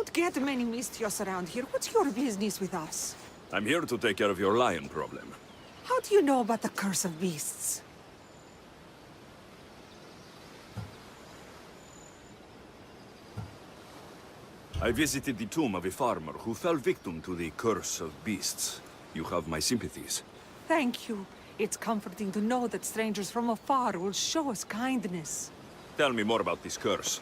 don't get many Mistios around here. What's your business with us? I'm here to take care of your lion problem. How do you know about the curse of beasts? I visited the tomb of a farmer who fell victim to the curse of beasts. You have my sympathies. Thank you. It's comforting to know that strangers from afar will show us kindness. Tell me more about this curse.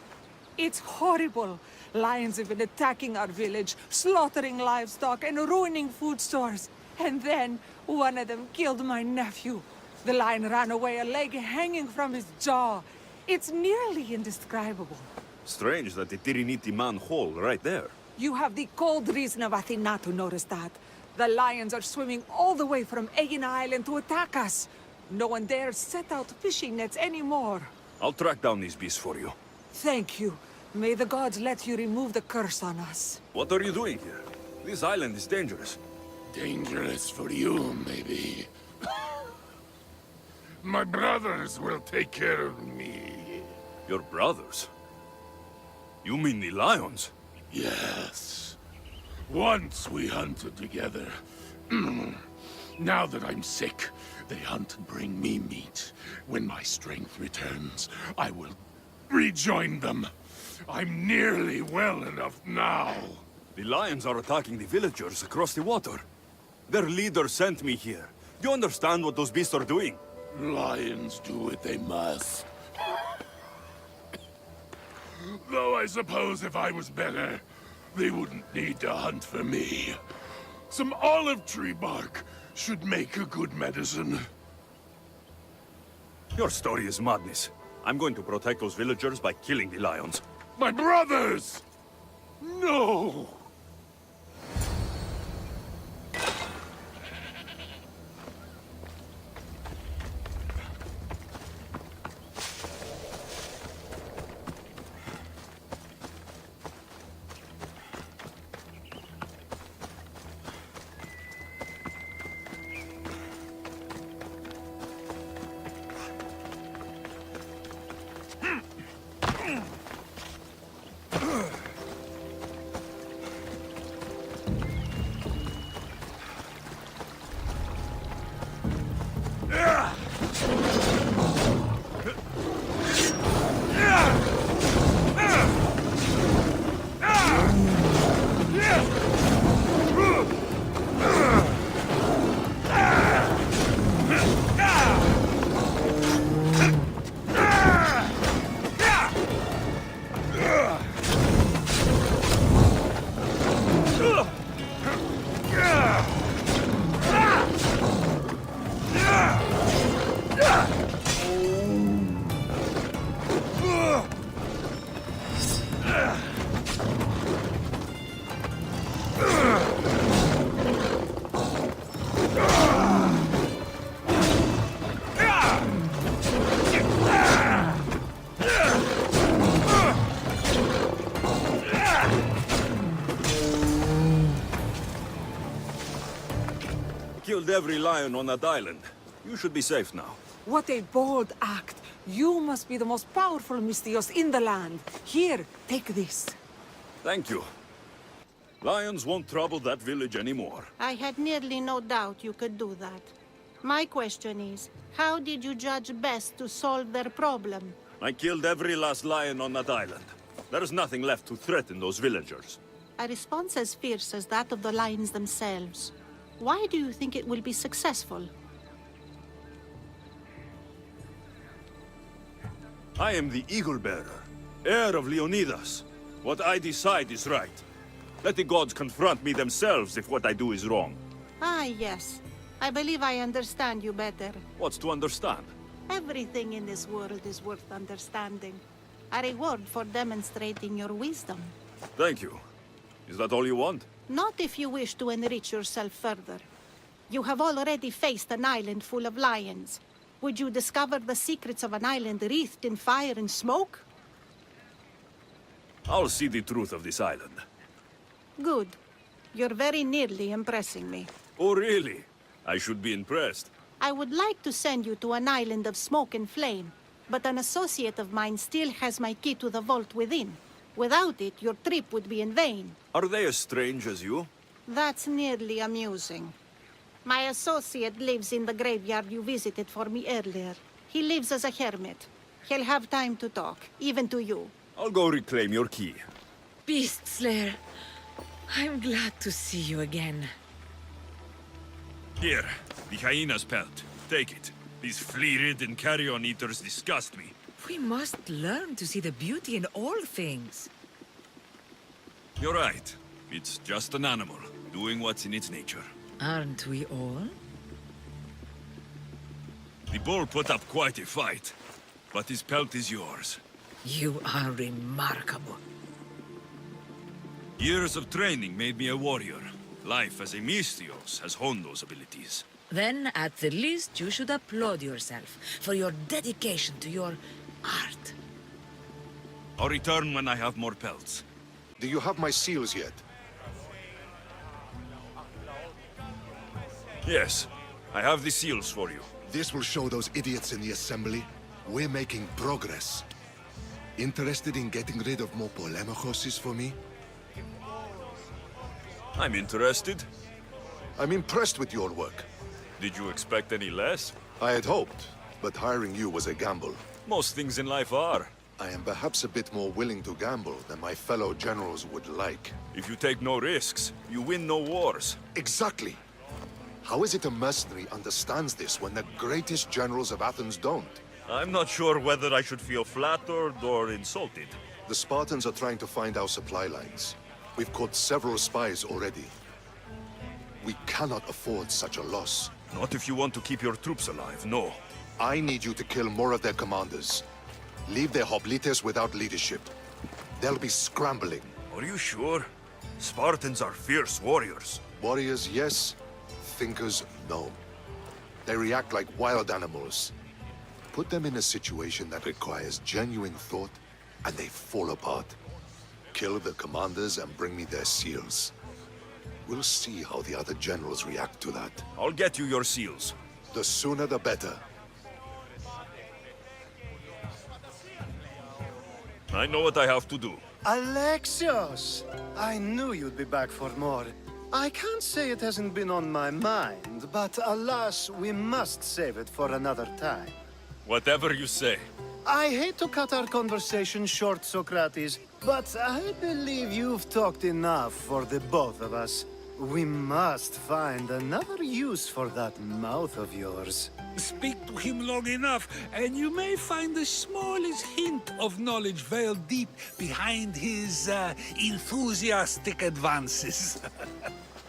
It's horrible. Lions have been attacking our village, slaughtering livestock and ruining food stores. And then, one of them killed my nephew. The lion ran away, a leg hanging from his jaw. It's nearly indescribable. Strange that it didn't eat the man whole right there. You have the cold reason of Athena to notice that. The lions are swimming all the way from Aegina Island to attack us. No one dares set out fishing nets anymore. I'll track down these beasts for you. Thank you. May the gods let you remove the curse on us. What are you doing here? This island is dangerous. Dangerous for you, maybe. My brothers will take care of me. Your brothers? You mean the lions? Yes. Once we hunted together. Now that I'm sick, they hunt and bring me meat. When my strength returns, I will rejoin them. I'm nearly well enough now. The lions are attacking the villagers across the water. Their leader sent me here. Do you understand what those beasts are doing? Lions do what they must. Though I suppose if I was better, they wouldn't need to hunt for me. Some olive tree bark should make a good medicine. Your story is madness. I'm going to protect those villagers by killing the lions. My brothers! No! Killed every lion on that island. You should be safe now. What a bold act. You must be the most powerful Mistios in the land. Here, take this. Thank you. Lions won't trouble that village anymore. I had nearly no doubt you could do that. My question is, how did you judge best to solve their problem? I killed every last lion on that island. There is nothing left to threaten those villagers. A response as fierce as that of the lions themselves. Why do you think it will be successful? I am the Eagle Bearer, heir of Leonidas. What I decide is right. Let the gods confront me themselves if what I do is wrong. Ah, yes. I believe I understand you better. What's to understand? Everything in this world is worth understanding. A reward for demonstrating your wisdom. Thank you. Is that all you want? Not if you wish to enrich yourself further. You have already faced an island full of lions. Would you discover the secrets of an island wreathed in fire and smoke? I'll see the truth of this island. Good. You're very nearly impressing me. Oh, really? I should be impressed. I would like to send you to an island of smoke and flame, but an associate of mine still has my key to the vault within. Without it, your trip would be in vain. Are they as strange as you? That's nearly amusing. My associate lives in the graveyard you visited for me earlier. He lives as a hermit. He'll have time to talk, even to you. I'll go reclaim your key. Beast Slayer, I'm glad to see you again. Here, the hyena's pelt. Take it. These flea-ridden carrion eaters disgust me. We must learn to see the beauty in all things. You're right. It's just an animal, doing what's in its nature. Aren't we all? The bull put up quite a fight, but his pelt is yours. You are remarkable. Years of training made me a warrior. Life as a Misthios has honed those abilities. Then, at the least, you should applaud yourself for your dedication to your art. I'll return when I have more pelts. Do you have my seals yet? Yes, I have the seals for you. This will show those idiots in the assembly we're making progress. Interested in getting rid of more polemachoses for me? I'm interested. I'm impressed with your work. Did you expect any less? I had hoped, but hiring you was a gamble. Most things in life are. I am perhaps a bit more willing to gamble than my fellow generals would like. If you take no risks, you win no wars. Exactly. How is it a mercenary understands this when the greatest generals of Athens don't? I'm not sure whether I should feel flattered or insulted. The Spartans are trying to find our supply lines. We've caught several spies already. We cannot afford such a loss. Not if you want to keep your troops alive, no. I need you to kill more of their commanders. Leave their hoplites without leadership. They'll be scrambling. Are you sure? Spartans are fierce warriors. Warriors, yes. Thinkers, no. They react like wild animals. Put them in a situation that requires genuine thought, and they fall apart. Kill the commanders and bring me their seals. We'll see how the other generals react to that. I'll get you your seals. The sooner the better. I know what I have to do. Alexios! I knew you'd be back for more. I can't say it hasn't been on my mind, but alas, we must save it for another time. Whatever you say. I hate to cut our conversation short, Socrates, but I believe you've talked enough for the both of us. We must find another use for that mouth of yours. Speak to him long enough, and you may find the smallest hint of knowledge veiled deep behind his enthusiastic advances.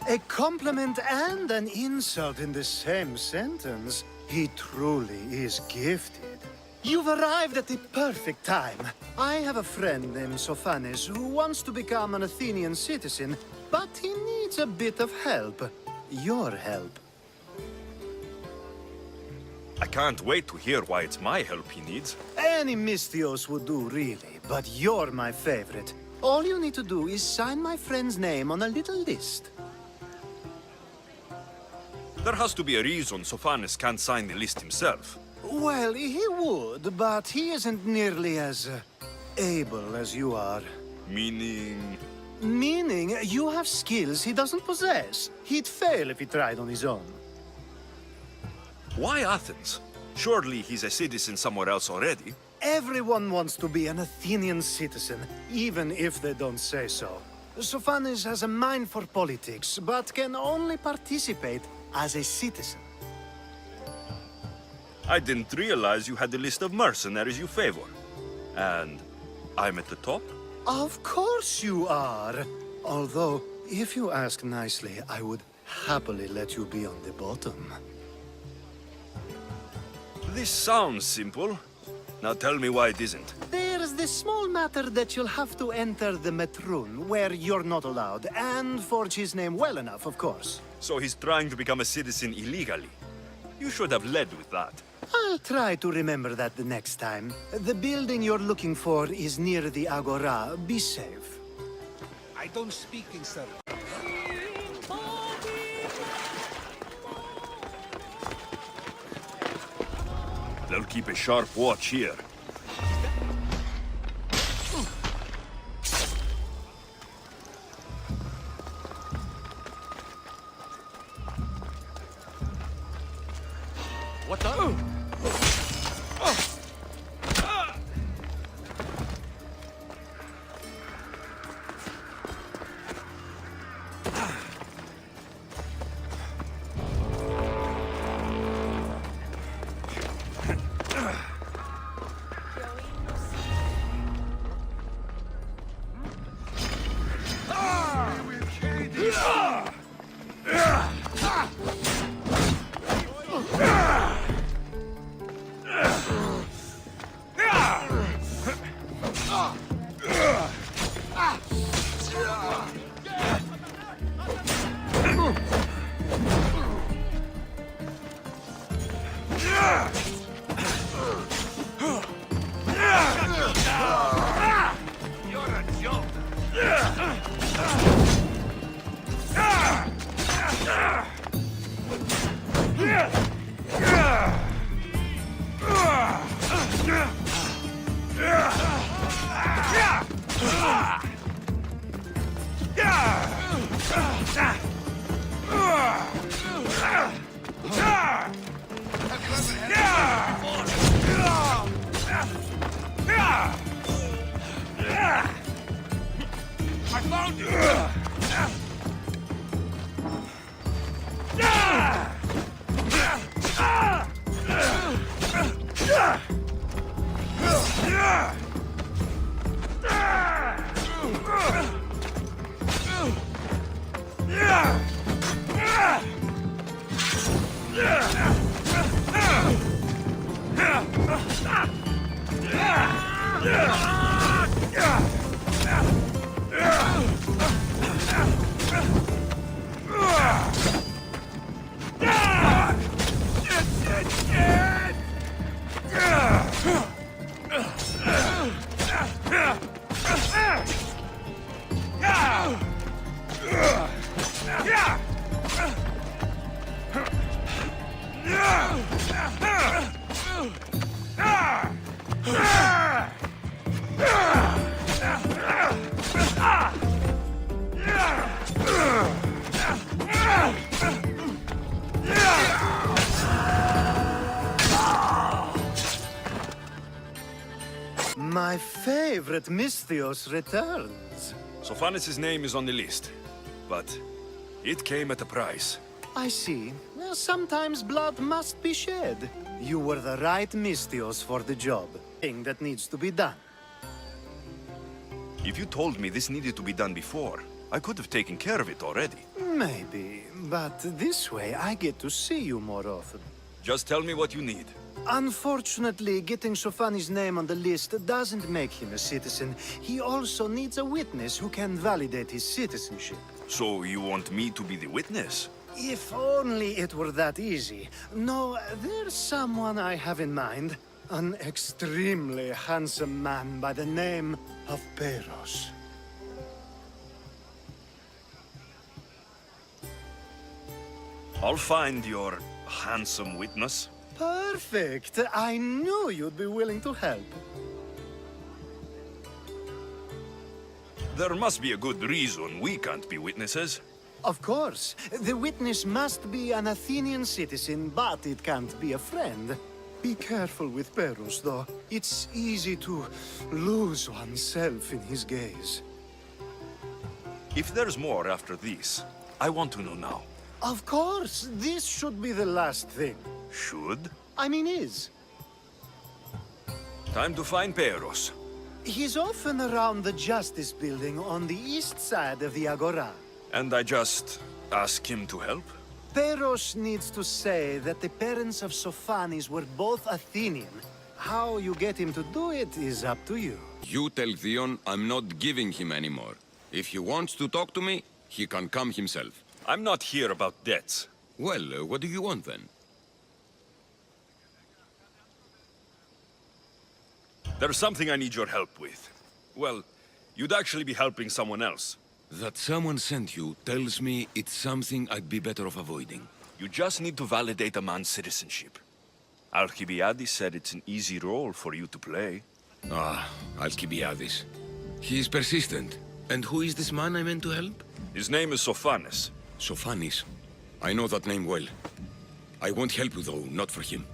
A compliment and an insult in the same sentence. He truly is gifted. You've arrived at the perfect time. I have a friend named Sophanes who wants to become an Athenian citizen, but he needs a bit of help. Your help. I can't wait to hear why it's my help he needs. Any Misthios would do, really, but you're my favorite. All you need to do is sign my friend's name on a little list. There has to be a reason Sophanes can't sign the list himself. Well, he would, but he isn't nearly as able as you are. Meaning... Meaning, you have skills he doesn't possess. He'd fail if he tried on his own. Why Athens? Surely he's a citizen somewhere else already. Everyone wants to be an Athenian citizen, even if they don't say so. Sophanes has a mind for politics, but can only participate as a citizen. I didn't realize you had a list of mercenaries you favor. And I'm at the top? Of course you are. Although, if you ask nicely, I would happily let you be on the bottom. This sounds simple. Now tell me why it isn't. There's the small matter that you'll have to enter the Metroon, where you're not allowed, and forge his name well enough, of course. So he's trying to become a citizen illegally. You should have led with that. I'll try to remember that the next time. The building you're looking for is near the Agora. Be safe. I don't speak in sir. They'll keep a sharp watch here. What the? I found you! My favorite Misthios returns. Sophanis' name is on the list, but it came at a price. I see. Well, sometimes blood must be shed. You were the right Misthios for the job. Thing that needs to be done. If you told me this needed to be done before, I could have taken care of it already. Maybe, but this way I get to see you more often. Just tell me what you need. Unfortunately, getting Sophanis' name on the list doesn't make him a citizen. He also needs a witness who can validate his citizenship. So you want me to be the witness? If only it were that easy. No, there's someone I have in mind. An extremely handsome man by the name of Peros. I'll find your handsome witness. Perfect. I knew you'd be willing to help. There must be a good reason we can't be witnesses. Of course. The witness must be an Athenian citizen, but it can't be a friend. Be careful with Peros, though. It's easy to lose oneself in his gaze. If there's more after this, I want to know now. Of course. This should be the last thing. Should? I mean, is. Time to find Peros. He's often around the Justice Building on the east side of the Agora. And I just ask him to help? Peros needs to say that the parents of Sophanis were both Athenian. How you get him to do it is up to you. You tell Theon I'm not giving him anymore. If he wants to talk to me, he can come himself. I'm not here about debts. Well, what do you want then? There's something I need your help with. Well, you'd actually be helping someone else. That someone sent you tells me it's something I'd be better off avoiding. You just need to validate a man's citizenship. Alcibiades said it's an easy role for you to play. Ah, Alcibiades. He is persistent. And who is this man I meant to help? His name is Sophanis. Sophanis. I know that name well. I won't help you though, not for him.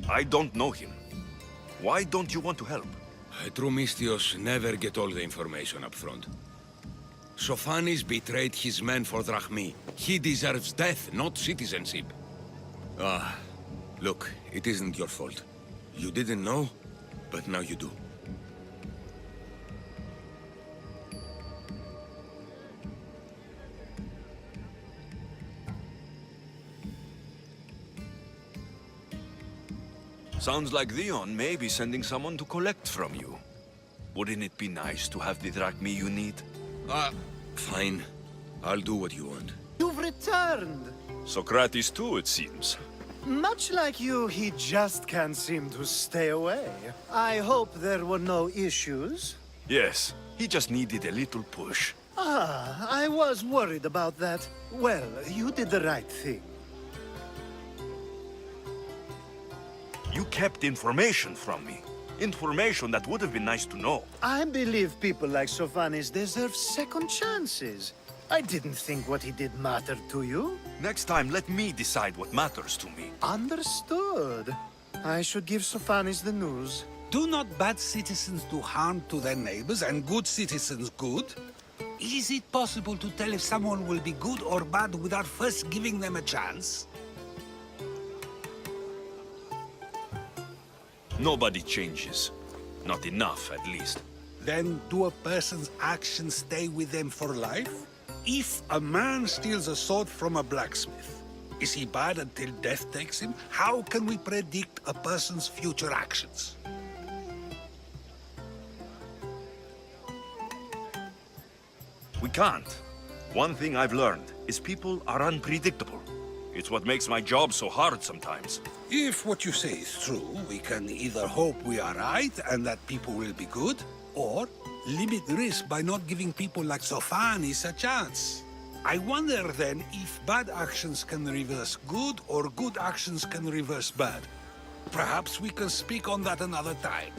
I don't know him. Why don't you want to help? True Mystios never get all the information up front. Sophanis betrayed his men for Drachmi. He deserves death, not citizenship. Look, it isn't your fault. You didn't know, but now you do. Sounds like Theon may be sending someone to collect from you. Wouldn't it be nice to have the drachmi you need? Fine. I'll do what you want. You've returned! Socrates too, it seems. Much like you, he just can't seem to stay away. I hope there were no issues. Yes, he just needed a little push. I was worried about that. Well, you did the right thing. You kept information from me. Information that would have been nice to know. I believe people like Sophanis deserve second chances. I didn't think what he did mattered to you. Next time, let me decide what matters to me. Understood. I should give Sophanis the news. Do not bad citizens do harm to their neighbors and good citizens good? Is it possible to tell if someone will be good or bad without first giving them a chance? Nobody changes. Not enough, at least. Then do a person's actions stay with them for life? If a man steals a sword from a blacksmith, is he bad until death takes him? How can we predict a person's future actions? We can't. One thing I've learned is people are unpredictable. It's what makes my job so hard sometimes. If what you say is true, we can either hope we are right and that people will be good, or limit risk by not giving people like Sophanis a chance. I wonder then if bad actions can reverse good or good actions can reverse bad. Perhaps we can speak on that another time.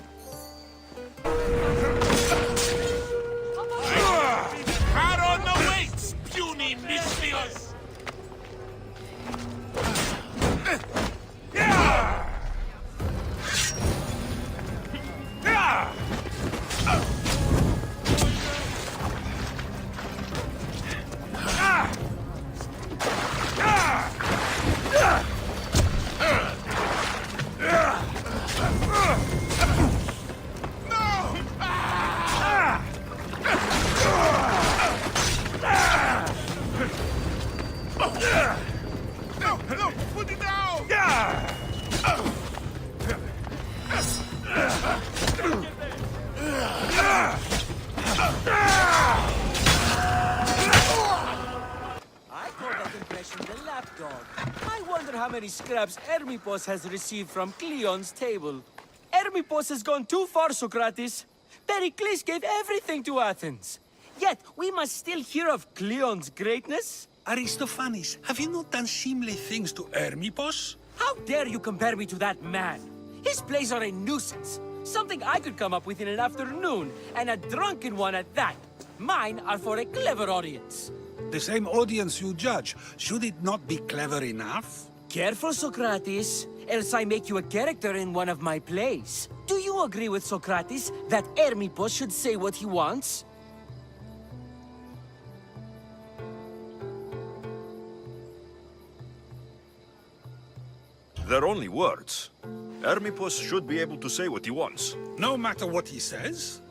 Hard on the weights, puny Mystios! No, put it down! I call that impression the lapdog. I wonder how many scraps Hermipos has received from Cleon's table. Hermipos has gone too far, Socrates. Pericles gave everything to Athens. Yet, we must still hear of Cleon's greatness. Aristophanes, have you not done seemly things to Hermipos? How dare you compare me to that man? His plays are a nuisance. Something I could come up with in an afternoon, and a drunken one at that. Mine are for a clever audience. The same audience you judge. Should it not be clever enough? Careful, Socrates, else I make you a character in one of my plays. Do you agree with Socrates that Hermipos should say what he wants? They're only words. Hermipos should be able to say what he wants. No matter what he says?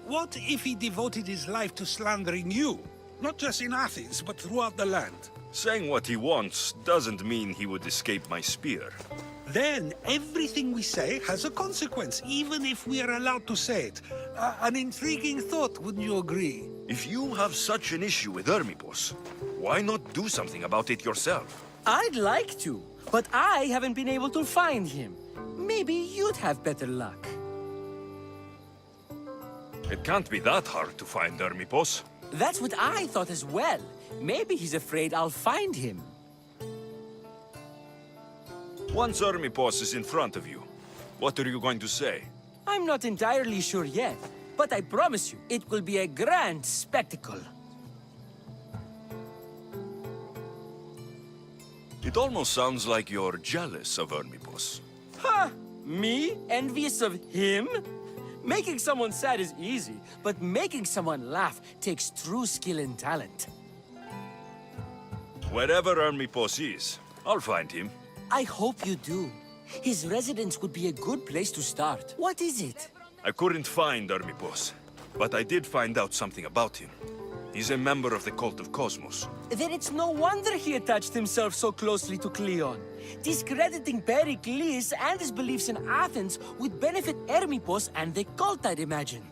What if he devoted his life to slandering you? Not just in Athens, but throughout the land. Saying what he wants doesn't mean he would escape my spear. Then everything we say has a consequence, even if we are allowed to say it. An intriguing thought, wouldn't you agree? If you have such an issue with Hermipos, why not do something about it yourself? I'd like to, but I haven't been able to find him. Maybe you'd have better luck. It can't be that hard to find Hermipos. That's what I thought as well. Maybe he's afraid I'll find him. Once Hermipos is in front of you, what are you going to say? I'm not entirely sure yet, but I promise you, it will be a grand spectacle. It almost sounds like you're jealous of Hermipos. Ha! Me envious of him? Making someone sad is easy, but making someone laugh takes true skill and talent. Wherever Hermipos is, I'll find him. I hope you do. His residence would be a good place to start. What is it? I couldn't find Hermipos, but I did find out something about him. He's a member of the Cult of Cosmos. Then it's no wonder he attached himself so closely to Cleon. Discrediting Pericles and his beliefs in Athens would benefit Hermipos and the cult, I'd imagine.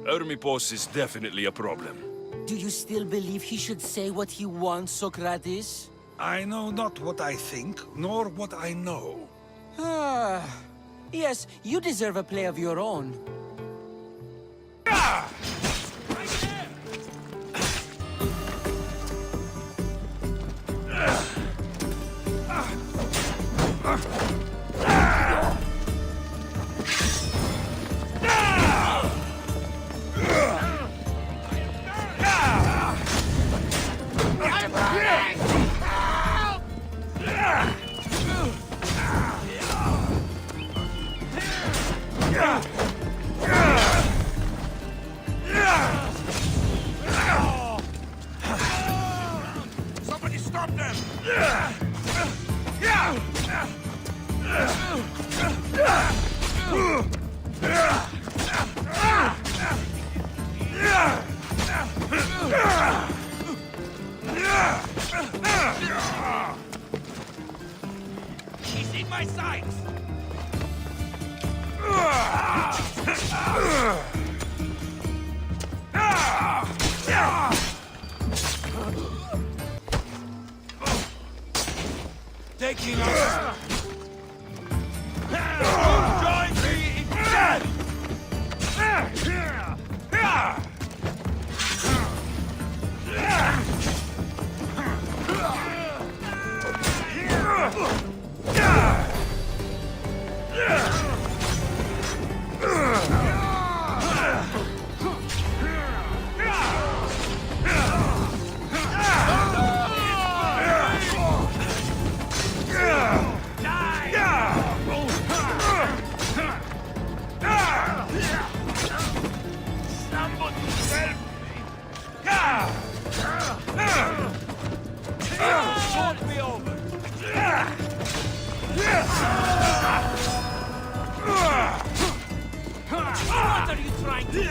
Hermipos is definitely a problem. Do you still believe he should say what he wants, Socrates? I know not what I think, nor what I know. Ah, yes, you deserve a play of your own. Somebody stop them! He's in my sights! Taking us! Join me instead! Won't be over. What are you trying to do?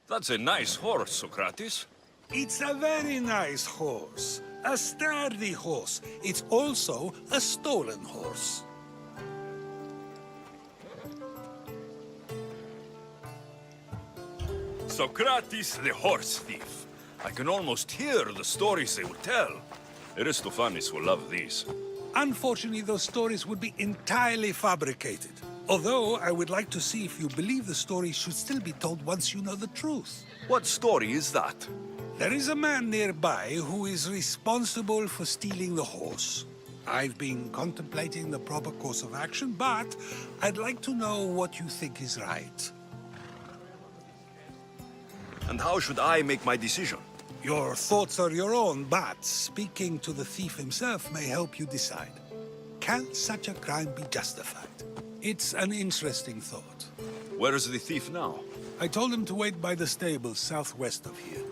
That's a nice horse, Socrates. It's a very nice horse. A sturdy horse. It's also a stolen horse. Socrates the horse thief. I can almost hear the stories they will tell. Aristophanes will love these. Unfortunately, those stories would be entirely fabricated. Although, I would like to see if you believe the story should still be told once you know the truth. What story is that? There is a man nearby who is responsible for stealing the horse. I've been contemplating the proper course of action, but I'd like to know what you think is right. And how should I make my decision? Your thoughts are your own, but speaking to the thief himself may help you decide. Can such a crime be justified? It's an interesting thought. Where is the thief now? I told him to wait by the stables southwest of here.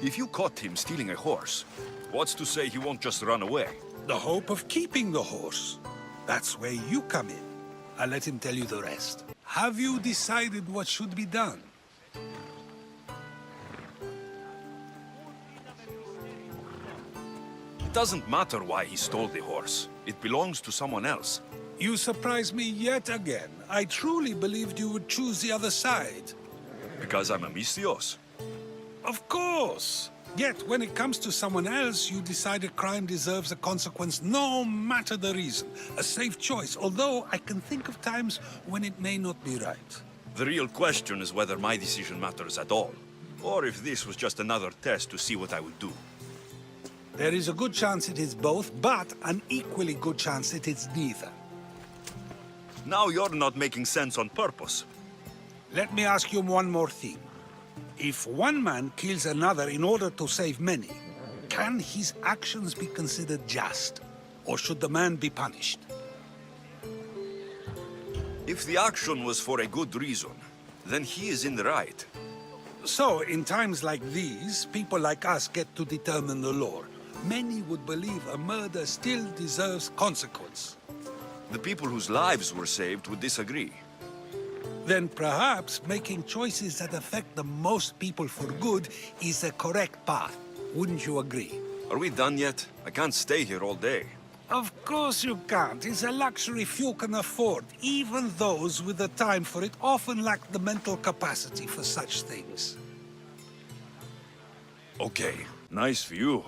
If you caught him stealing a horse, what's to say he won't just run away? The hope of keeping the horse. That's where you come in. I'll let him tell you the rest. Have you decided what should be done? It doesn't matter why he stole the horse. It belongs to someone else. You surprise me yet again. I truly believed you would choose the other side. Because I'm a Misthios. Of course. Yet, when it comes to someone else, you decide a crime deserves a consequence no matter the reason. A safe choice, although I can think of times when it may not be right. The real question is whether my decision matters at all, or if this was just another test to see what I would do. There is a good chance it is both, but an equally good chance it is neither. Now you're not making sense on purpose. Let me ask you one more thing. If one man kills another in order to save many, can his actions be considered just? Or should the man be punished? If the action was for a good reason, then he is in the right. So, in times like these, people like us get to determine the law. Many would believe a murder still deserves consequence. The people whose lives were saved would disagree. Then perhaps making choices that affect the most people for good is the correct path. Wouldn't you agree? Are we done yet? I can't stay here all day. Of course you can't. It's a luxury few can afford. Even those with the time for it often lack the mental capacity for such things. Okay, nice view.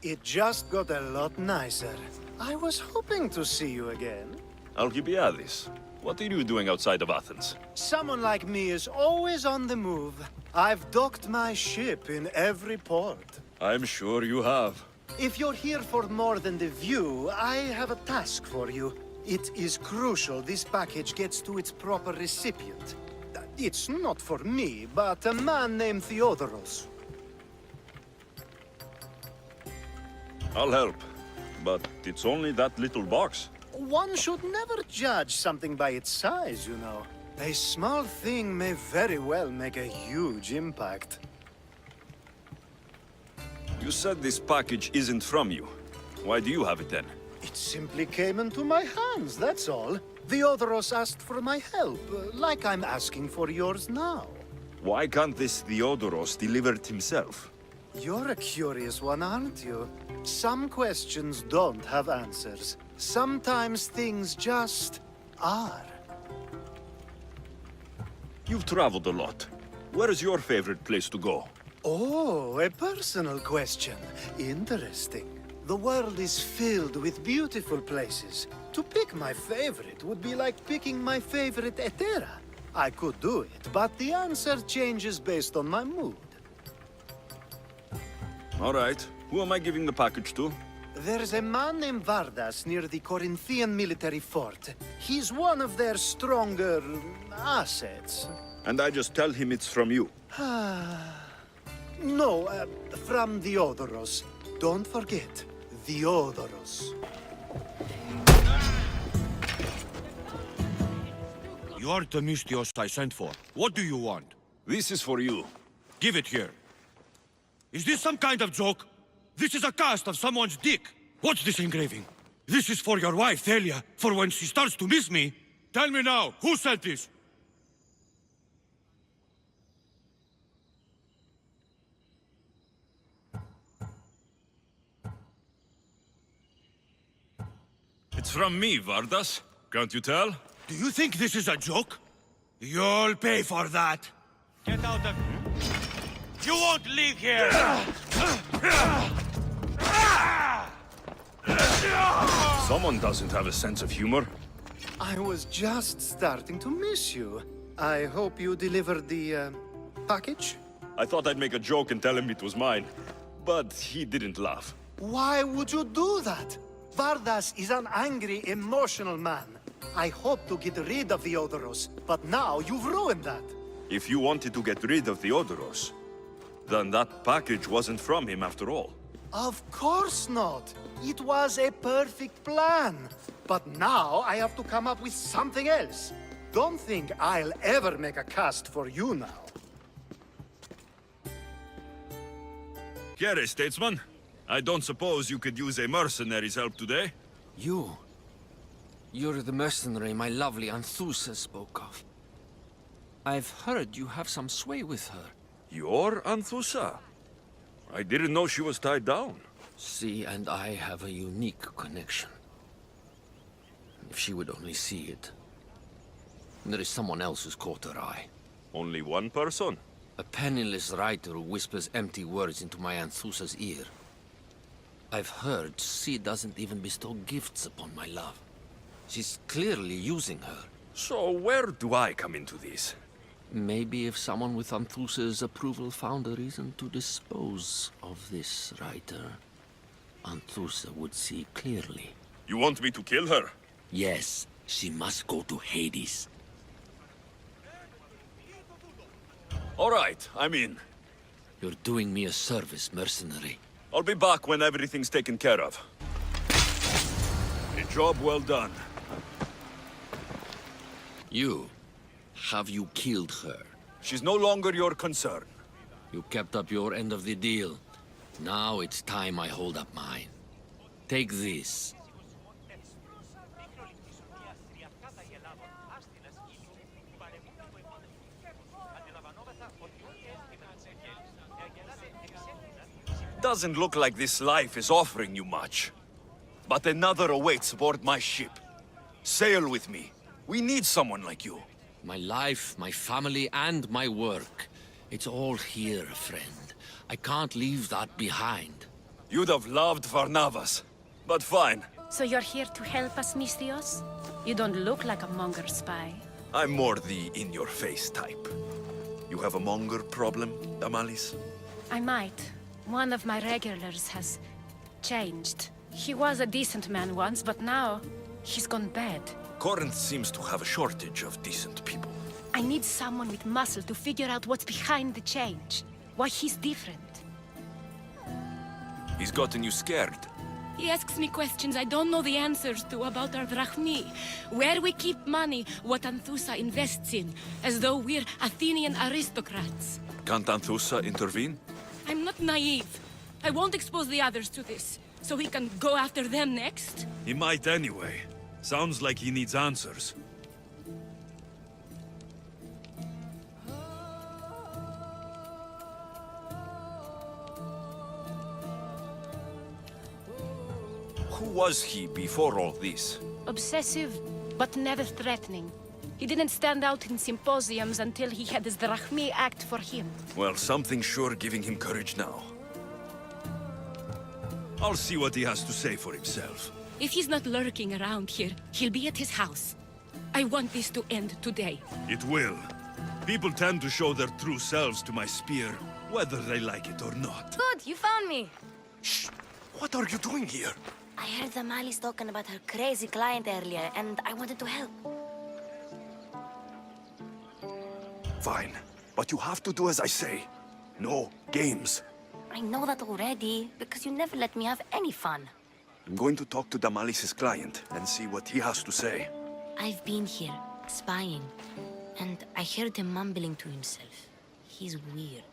It just got a lot nicer. I was hoping to see you again. Alcibiades, what are you doing outside of Athens? Someone like me is always on the move. I've docked my ship in every port. I'm sure you have. If you're here for more than the view, I have a task for you. It is crucial this package gets to its proper recipient. It's not for me, but a man named Theodoros. I'll help, but it's only that little box. One should never judge something by its size, you know. A small thing may very well make a huge impact. You said this package isn't from you. Why do you have it then? It simply came into my hands, that's all. Theodoros asked for my help, like I'm asking for yours now. Why can't this Theodoros deliver it himself? You're a curious one, aren't you? Some questions don't have answers. Sometimes things just are. You've traveled a lot. Where is your favorite place to go? Oh, a personal question. Interesting. The world is filled with beautiful places. To pick my favorite would be like picking my favorite Etera. I could do it, but the answer changes based on my mood. All right. Who am I giving the package to? There's a man named Vardas near the Corinthian military fort. He's one of their stronger assets. And I just tell him it's from you. No, from Theodoros. Don't forget, Theodoros. You're the Misthios I sent for. What do you want? This is for you. Give it here. Is this some kind of joke? This is a cast of someone's dick. What's this engraving? This is for your wife, Thalia, for when she starts to miss me. Tell me now, who said this? It's from me, Vardas. Can't you tell? Do you think this is a joke? You'll pay for that. Get out of... You won't leave here! Someone doesn't have a sense of humor. I was just starting to miss you. I hope you delivered the, package? I thought I'd make a joke and tell him it was mine, but he didn't laugh. Why would you do that? Vardas is an angry, emotional man. I hoped to get rid of Theodoros, but now you've ruined that. If you wanted to get rid of Theodoros, then that package wasn't from him after all. Of course not. It was a perfect plan. But now I have to come up with something else. Don't think I'll ever make a cast for you now. Here, statesman. I don't suppose you could use a mercenary's help today? You're the mercenary my lovely Anthusa spoke of. I've heard you have some sway with her. You're Anthusa? I didn't know she was tied down. She and I have a unique connection. If she would only see it. There is someone else who's caught her eye. Only one person? A penniless writer who whispers empty words into my Anthusa's ear. I've heard she doesn't even bestow gifts upon my love. She's clearly using her. So where do I come into this? Maybe if someone with Anthusa's approval found a reason to dispose of this writer, Anthusa would see clearly. You want me to kill her? Yes, she must go to Hades. All right, I'm in. You're doing me a service, mercenary. I'll be back when everything's taken care of. A job well done. Have you killed her? She's no longer your concern. You kept up your end of the deal. Now it's time I hold up mine. Take this. Doesn't look like this life is offering you much. But another awaits aboard my ship. Sail with me. We need someone like you. My life, my family, and my work. It's all here, friend. I can't leave that behind. You'd have loved Varnavas. But fine. So you're here to help us, Misthios? You don't look like a monger spy. I'm more the in-your-face type. You have a monger problem, Damalis? I might. One of my regulars has changed. He was a decent man once, but now he's gone bad. Corinth seems to have a shortage of decent people. I need someone with muscle to figure out what's behind the change. Why he's different. He's gotten you scared. He asks me questions I don't know the answers to about our drachmi. Where we keep money, what Anthusa invests in. As though we're Athenian aristocrats. Can't Anthusa intervene? I'm not naive. I won't expose the others to this. So he can go after them next? He might anyway. Sounds like he needs answers. Who was he before all this? Obsessive, but never threatening. He didn't stand out in symposiums until he had his drachmi act for him. Well, something's sure giving him courage now. I'll see what he has to say for himself. If he's not lurking around here, he'll be at his house. I want this to end today. It will. People tend to show their true selves to my spear, whether they like it or not. Good, you found me. Shh! What are you doing here? I heard Damalis talking about her crazy client earlier, and I wanted to help. Fine, but you have to do as I say. No games. I know that already, because you never let me have any fun. I'm going to talk to Damalis' client and see what he has to say. I've been here, spying, and I heard him mumbling to himself. He's weird.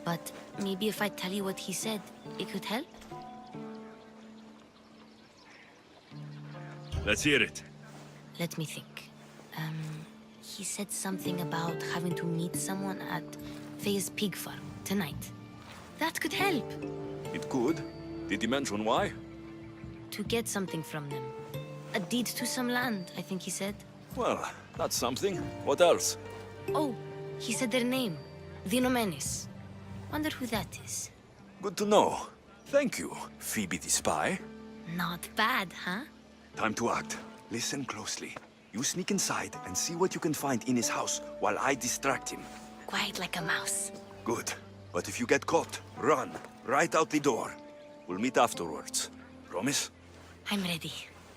But maybe if I tell you what he said, it could help? Let's hear it. Let me think. He said something about having to meet someone at Faye's pig farm tonight. That could help. It could. Did he mention why? To get something from them. A deed to some land, I think he said. Well, that's something. What else? Oh, he said their name. Vinomenes. Wonder who that is. Good to know. Thank you, Phoebe the spy. Not bad, huh? Time to act. Listen closely. You sneak inside and see what you can find in his house while I distract him. Quiet like a mouse. Good. But if you get caught, run. Right out the door. We'll meet afterwards. Promise? I'm ready.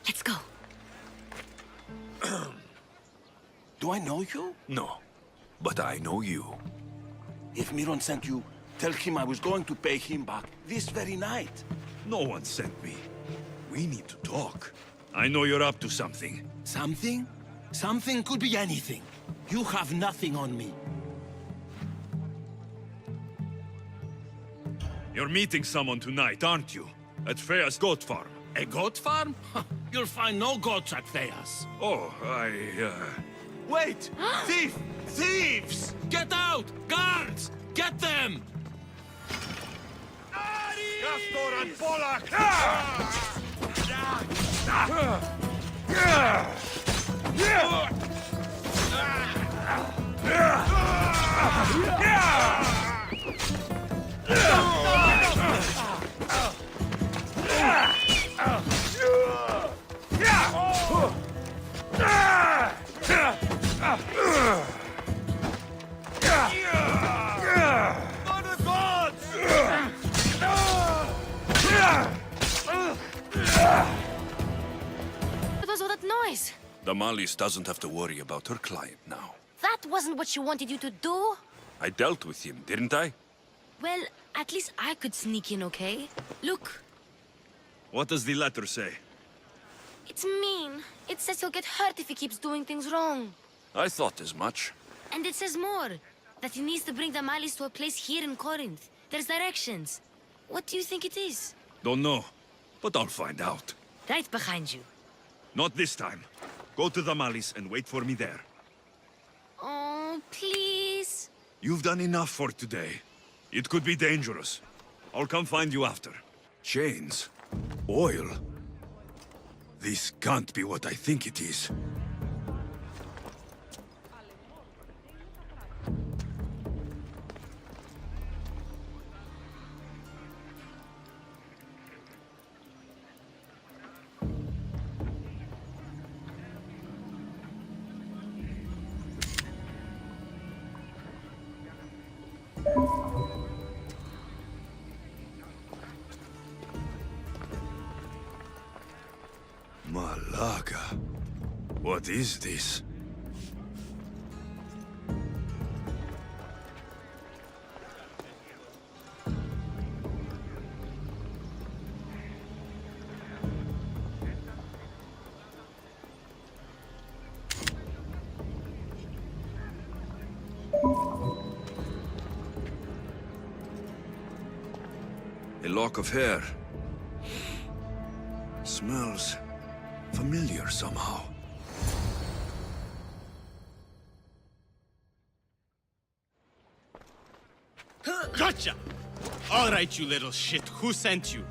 Let's go. Do I know you? No. But I know you. If Miron sent you, tell him I was going to pay him back this very night. No one sent me. We need to talk. I know you're up to something. Something? Something could be anything. You have nothing on me. You're meeting someone tonight, aren't you? At Freya's goat farm. A goat farm? You'll find no goats at Thea's. Oh, Wait! Thief! Thieves! Get out! Guards! Get them! Castor and Polak! What was all that noise? Damalis doesn't have to worry about her client now. That wasn't what she wanted you to do. I dealt with him, didn't I? Well, at least I could sneak in, okay? Look, What does the letter say? it's mean. It says he'll get hurt if he keeps doing things wrong. I thought as much. And it says more. That he needs to bring the Malis to a place here in Corinth. There's directions. What do you think it is? Don't know, but I'll find out. Right behind you. Not this time. Go to Damalis and wait for me there. Oh, please. You've done enough for today. It could be dangerous. I'll come find you after. Chains? Oil? This can't be what I think it is. Malaga. What is this? A lock of hair. Smells familiar somehow. Gotcha! All right, you little shit. Who sent you?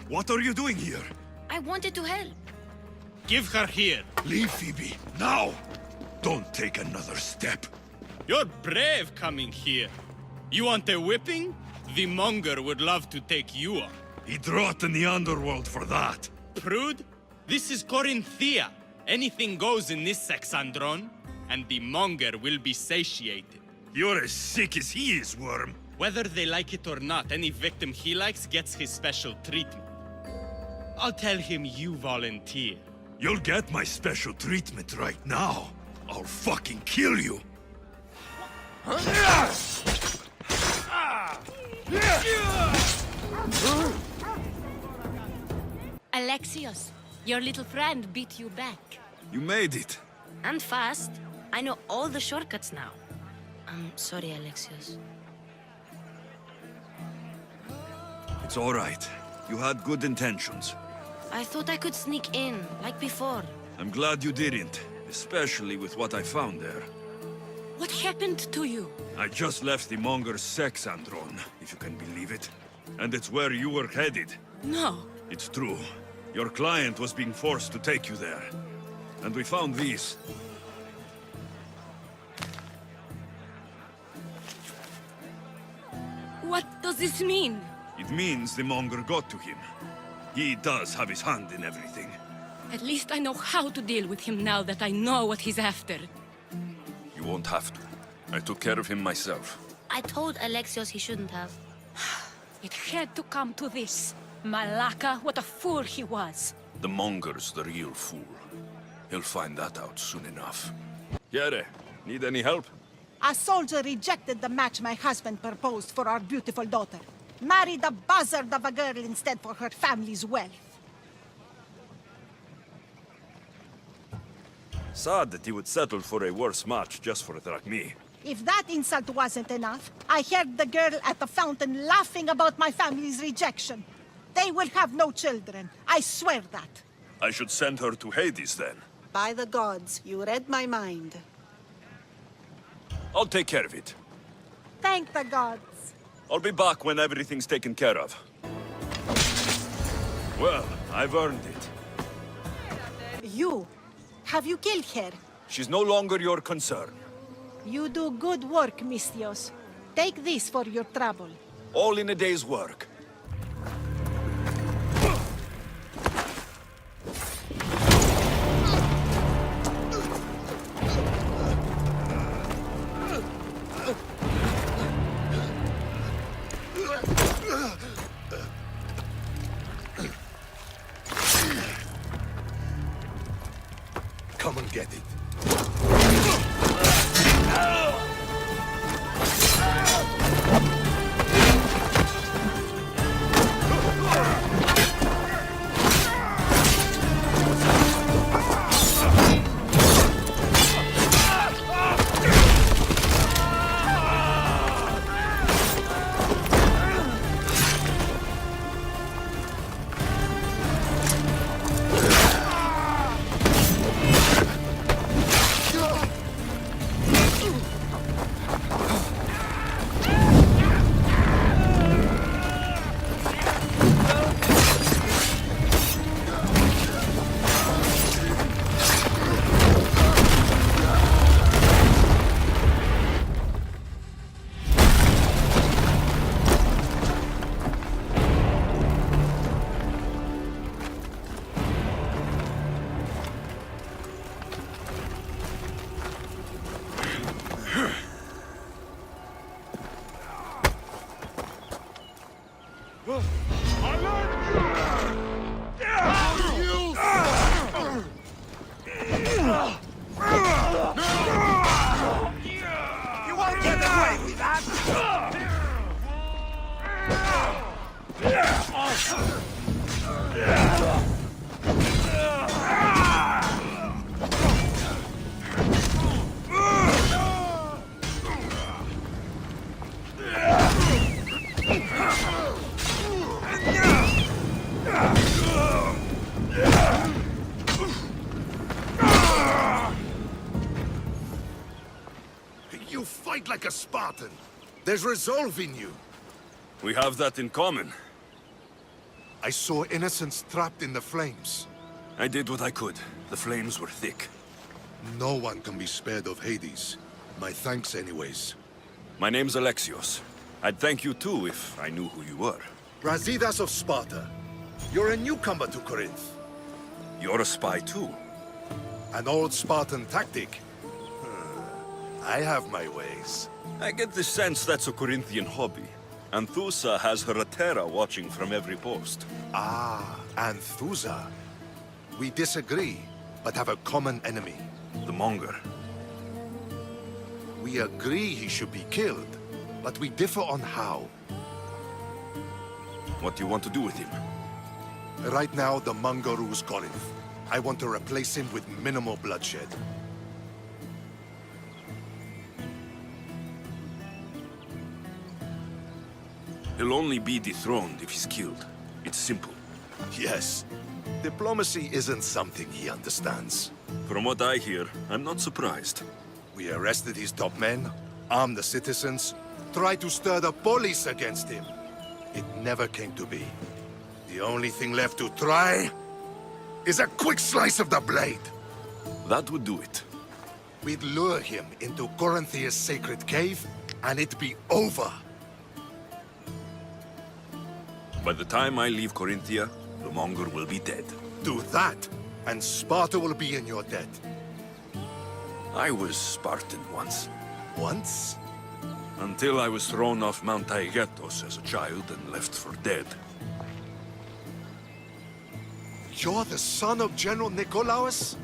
What are you doing here? I wanted to help. Give her here. Leave, Phoebe, now! Don't take another step. You're brave coming here. You want a whipping? The monger would love to take you on. He'd rot in the underworld for that. Prude, this is Corinthia. Anything goes in this Sexandron, and the monger will be satiated. You're as sick as he is, Worm. Whether they like it or not, any victim he likes gets his special treatment. I'll tell him you volunteer. You'll get my treatment right now. I'll fucking kill you. Alexios, your little friend beat you back. You made it. And fast. I know all the shortcuts now. I'm sorry, Alexios. It's all right. You had good intentions. I thought I could sneak in, like before. I'm glad you didn't, especially with what I found there. What happened to you? I just left the monger's Sexandron, if you can believe it. And it's where you were headed. No. It's true. Your client was being forced to take you there. And we found these. What does this mean? It means the monger got to him. He does have his hand in everything. At least I know how to deal with him now that I know what he's after. You won't have to. I took care of him myself. I told Alexios he shouldn't have. It had to come to this. Malaka, what a fool he was. The monger's the real fool. He'll find that out soon enough. Yere, need any help? A soldier rejected the match my husband proposed for our beautiful daughter. Married a buzzard of a girl instead for her family's wealth. Sad that he would settle for a worse match just for a drachmi. If that insult wasn't enough, I heard the girl at the fountain laughing about my family's rejection. They will have no children. I swear that. I should send her to Hades then. By the gods, you read my mind. I'll take care of it. Thank the gods. I'll be back when everything's taken care of. Well, I've earned it. You? Have you killed her? She's no longer your concern. You do good work, Mistios. Take this for your trouble. All in a day's work. Come and get it. You won't get away with that! You fight like a Spartan. There's resolve in you. We have that in common. I saw innocents trapped in the flames. I did what I could. The flames were thick. No one can be spared of Hades. My thanks anyways. My name's Alexios. I'd thank you too if I knew who you were. Brasidas of Sparta. You're a newcomer to Corinth. You're a spy too. An old Spartan tactic. I have my ways. I get the sense that's a Corinthian hobby. Anthusa has her Atera watching from every post. Ah, Anthusa. We disagree, but have a common enemy. The Monger. We agree he should be killed, but we differ on how. What do you want to do with him? Right now, the Monger rules Corinth. I want to replace him with minimal bloodshed. He'll only be dethroned if he's killed. It's simple. Yes. Diplomacy isn't something he understands. From what I hear, I'm not surprised. We arrested his top men, armed the citizens, tried to stir the police against him. It never came to be. The only thing left to try is a quick slice of the blade. That would do it. We'd lure him into Corinthia's sacred cave, and it'd be over. By the time I leave Corinthia, the Monger will be dead. Do that, and Sparta will be in your debt. I was Spartan once. Once? Until I was thrown off Mount Taygetos as a child and left for dead. You're the son of General Nikolaos?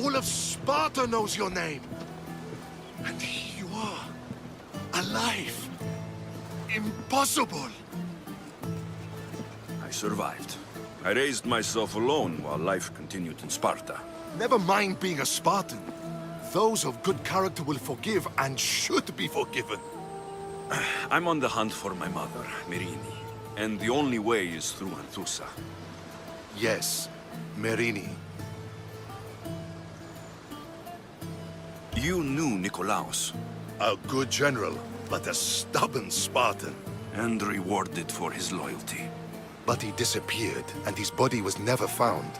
All of Sparta knows your name. And here you are, alive. Impossible. I survived. I raised myself alone while life continued in Sparta. Never mind being a Spartan. Those of good character will forgive and should be forgiven. I'm on the hunt for my mother, Merini. And the only way is through Anthusa. Yes, Merini. You knew Nikolaos. A good general, but a stubborn Spartan. And rewarded for his loyalty. But he disappeared, and his body was never found.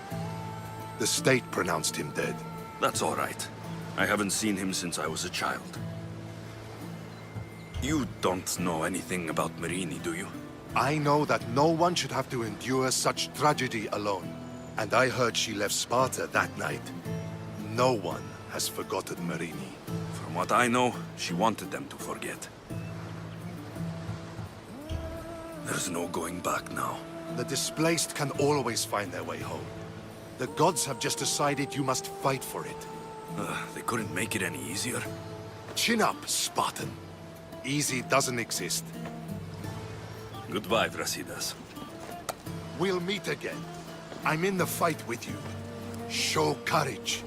The state pronounced him dead. That's all right. I haven't seen him since I was a child. You don't know anything about Marini, do you? I know that no one should have to endure such tragedy alone. And I heard she left Sparta that night. No one has forgotten Marini. From what I know, she wanted them to forget. There's no going back now. The displaced can always find their way home. The gods have just decided you must fight for it. They couldn't make it any easier. Chin up, Spartan. Easy doesn't exist. Goodbye, Brasidas. We'll meet again. I'm in the fight with you. Show courage.